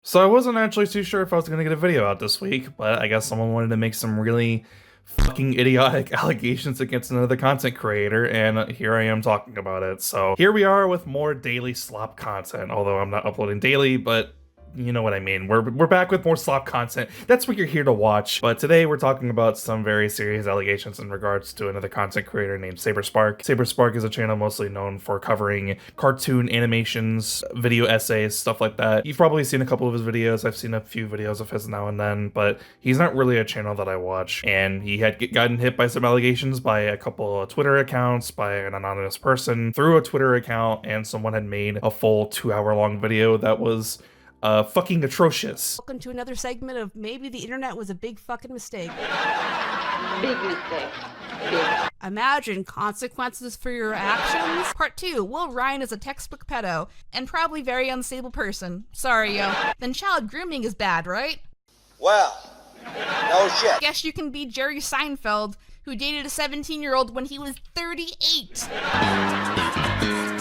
So I wasn't actually too sure if I was going to get a video out this week, but I guess someone wanted to make some really fucking idiotic allegations against another content creator, and here I am talking about it. So here we are with more daily slop content, although I'm not uploading daily, but you know what I mean. We're back with more slop content. That's what you're here to watch. But today we're talking about some very serious allegations in regards to another content creator named Saberspark. Saberspark is a channel mostly known for covering cartoon animations, video essays, stuff like that. You've probably seen a couple of his videos. I've seen a few videos of his now and then, but he's not really a channel that I watch. And he had gotten hit by some allegations by a couple of Twitter accounts, by an anonymous person through a Twitter account, and someone had made a full 2 hour long video that was fucking atrocious. Welcome to another segment of Maybe the Internet Was a Big Fucking Mistake. Big mistake. Big. Imagine consequences for your actions. Part 2, Will Ryan is a textbook pedo and probably very unstable person. Sorry, yo. Then child grooming is bad, right? Well, no shit. Guess you can be Jerry Seinfeld, who dated a 17-year-old when he was 38.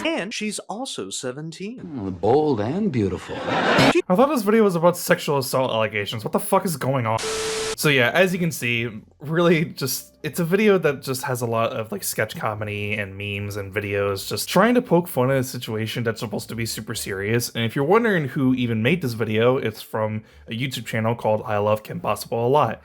And she's also 17. Bold and beautiful. I thought this video was about sexual assault allegations. What the fuck is going on? So yeah, as you can see, really just, it's a video that just has a lot of like sketch comedy and memes and videos just trying to poke fun at a situation that's supposed to be super serious. And if you're wondering who even made this video, it's from a YouTube channel called I Love Kim Possible a Lot.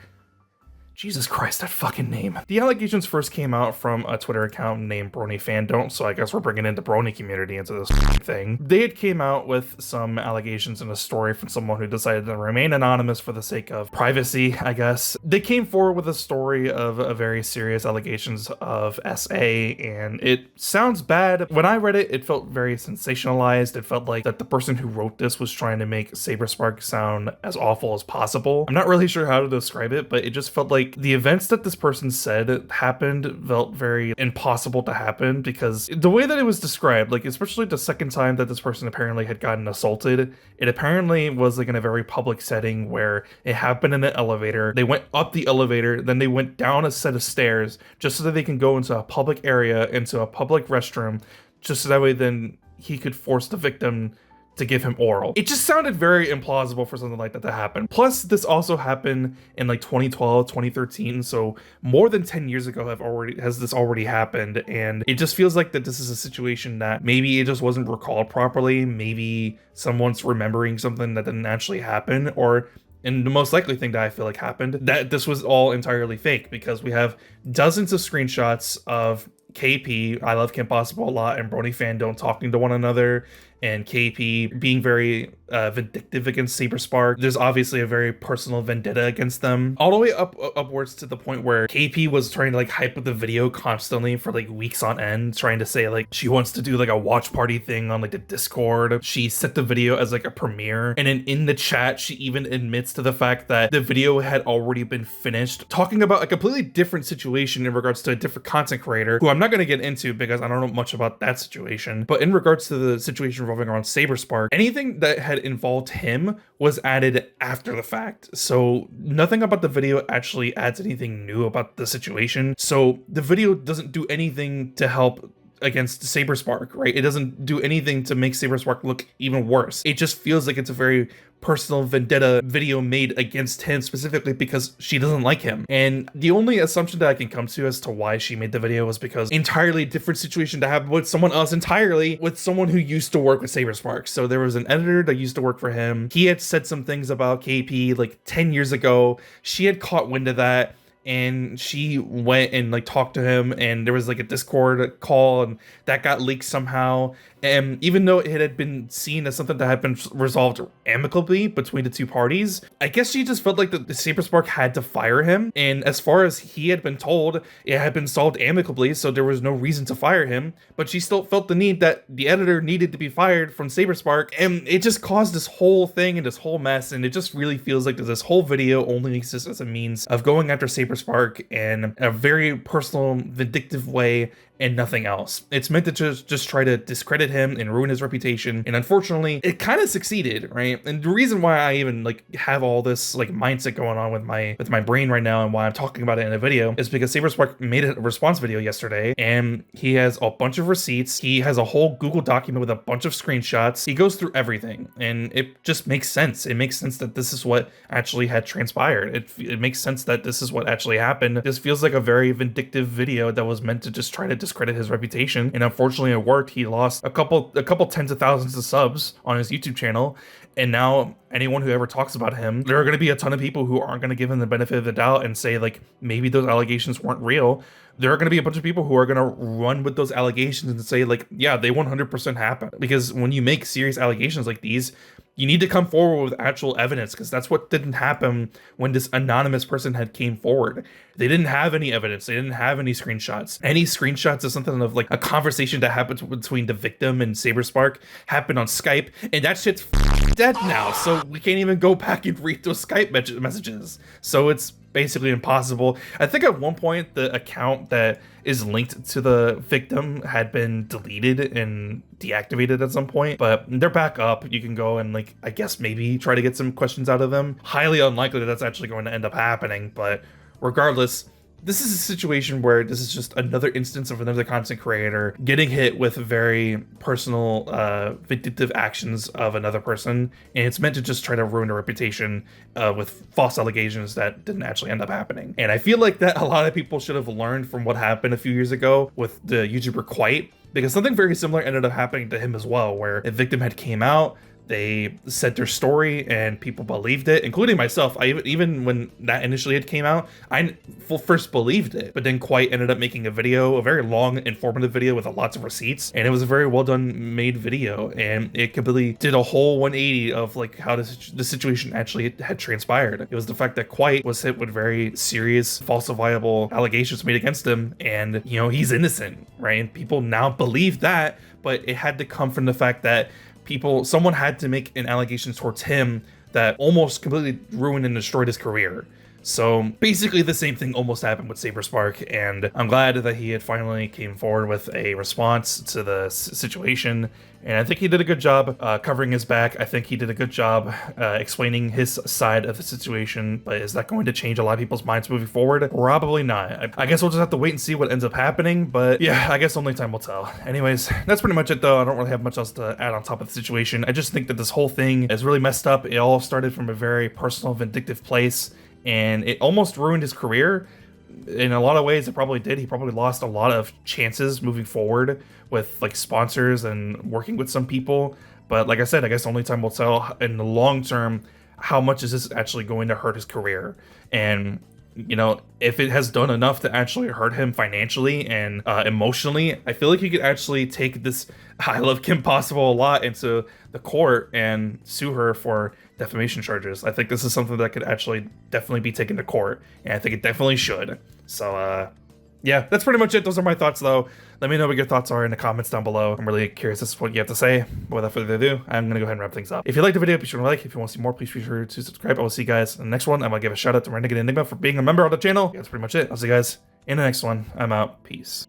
Jesus Christ, that fucking name. The allegations first came out from a Twitter account named BronyFandom, so I guess we're bringing in the Brony community into this thing. They had came out with some allegations in a story from someone who decided to remain anonymous for the sake of privacy, I guess. They came forward with a story of a very serious allegations of SA, and it sounds bad. When I read it, it felt very sensationalized. It felt like that the person who wrote this was trying to make Saberspark sound as awful as possible. I'm not really sure how to describe it, but it just felt like the events that this person said happened felt very impossible to happen, because the way that it was described, like especially the second time that this person apparently had gotten assaulted, it apparently was like in a very public setting where it happened in an elevator. They went up the elevator, then they went down a set of stairs just so that they can go into a public area, into a public restroom, just so that way then he could force the victim to give him oral. It just sounded very implausible for something like that to happen. Plus, this also happened in like 2012, 2013, so more than 10 years ago has this already happened, and it just feels like that this is a situation that maybe it just wasn't recalled properly, maybe someone's remembering something that didn't actually happen, or and the most likely thing that I feel like happened, that this was all entirely fake, because we have dozens of screenshots of KP, I Love Kim Possible a Lot, and BronyFandom talking to one another, and KP being very vindictive against Saberspark. There's obviously a very personal vendetta against them, all the way upwards to the point where KP was trying to like hype up the video constantly for like weeks on end, trying to say like she wants to do like a watch party thing on like the Discord. She set the video as like a premiere, and then in the chat she even admits to the fact that the video had already been finished, talking about a completely different situation in regards to a different content creator who I'm not going to get into because I don't know much about that situation. But in regards to the situation revolving around Saberspark, anything that had involved him was added after the fact. So nothing about the video actually adds anything new about the situation. So the video doesn't do anything to help against Saberspark, right? It doesn't do anything to make Saberspark look even worse. It just feels like it's a very personal vendetta video made against him specifically because she doesn't like him. And the only assumption that I can come to as to why she made the video was because entirely different situation to have with someone else entirely, with someone who used to work with Saberspark. So there was an editor that used to work for him. He had said some things about KP like 10 years ago. She had caught wind of that, and she went and like talked to him, and there was like a Discord call, and that got leaked somehow. And even though it had been seen as something that had been resolved amicably between the two parties, I guess she just felt like the Saberspark had to fire him. And as far as he had been told, it had been solved amicably, so there was no reason to fire him. But she still felt the need that the editor needed to be fired from Saberspark, and it just caused this whole thing and this whole mess. And it just really feels like that this whole video only exists as a means of going after Saberspark in a very personal, vindictive way, and nothing else. It's meant to just try to discredit him and ruin his reputation, and unfortunately it kind of succeeded, right? And the reason why I even like have all this like mindset going on with my brain right now, and why I'm talking about it in a video, is because Saberspark made a response video yesterday, and he has a bunch of receipts. He has a whole Google document with a bunch of screenshots. He goes through everything, and it just makes sense. It makes sense that this is what actually had transpired. It makes sense that this is what actually happened. This feels like a very vindictive video that was meant to just try to discredit his reputation, and unfortunately it worked. He lost a couple tens of thousands of subs on his YouTube channel, and now anyone who ever talks about him, there are going to be a ton of people who aren't going to give him the benefit of the doubt and say like maybe those allegations weren't real. There are going to be a bunch of people who are going to run with those allegations and say like, yeah, they 100% happened. Because when you make serious allegations like these, you need to come forward with actual evidence, because that's what didn't happen when this anonymous person had came forward. They didn't have any evidence. They didn't have any screenshots. Any screenshots of something of like a conversation that happened between the victim and Saberspark happened on Skype, and that shit's dead now. So we can't even go back and read those Skype messages. So it's basically impossible. I think at one point the account that is linked to the victim had been deleted and deactivated at some point, but they're back up. You can go and like, I guess maybe try to get some questions out of them. Highly unlikely that that's actually going to end up happening, but regardless, this is a situation where this is just another instance of another content creator getting hit with very personal, vindictive actions of another person, and it's meant to just try to ruin a reputation with false allegations that didn't actually end up happening. And I feel like that a lot of people should have learned from what happened a few years ago with the YouTuber Quite, because something very similar ended up happening to him as well, where a victim had came out, they said their story and people believed it, including myself. Even when that initially had came out, I first believed it, but then Quite ended up making a video, a very long, informative video with lots of receipts, and it was a very well done made video, and it completely did a whole 180 of like how the situation actually had transpired. It was the fact that Quite was hit with very serious falsifiable allegations made against him, and you know, he's innocent, right? And people now believe that, but it had to come from the fact that someone had to make an allegation towards him that almost completely ruined and destroyed his career. So basically the same thing almost happened with Saberspark, and I'm glad that he had finally came forward with a response to the situation. And I think he did a good job covering his back. I think he did a good job explaining his side of the situation, but is that going to change a lot of people's minds moving forward? Probably not. I guess we'll just have to wait and see what ends up happening, but yeah, I guess only time will tell. Anyways, that's pretty much it though. I don't really have much else to add on top of the situation. I just think that this whole thing is really messed up. It all started from a very personal, vindictive place, and it almost ruined his career. In a lot of ways, it probably did. He probably lost a lot of chances moving forward with like sponsors and working with some people. But like I said, I guess only time will tell in the long term how much is this actually going to hurt his career. And you know, if it has done enough to actually hurt him financially and emotionally, I feel like he could actually take this I Love Kim Possible a lot into the court and sue her for defamation charges. I think this is something that could actually definitely be taken to court, and I think it definitely should. So yeah, that's pretty much it. Those are my thoughts though. Let me know what your thoughts are in the comments down below. I'm really curious as to what you have to say. But without further ado, I'm gonna go ahead and wrap things up. If you liked the video, be sure to like. If you want to see more, please be sure to subscribe. I will see you guys in the next one. I'm gonna give a shout out to Renegade Enigma for being a member of the channel. Yeah, that's pretty much it. I'll see you guys in the next one. I'm out. Peace.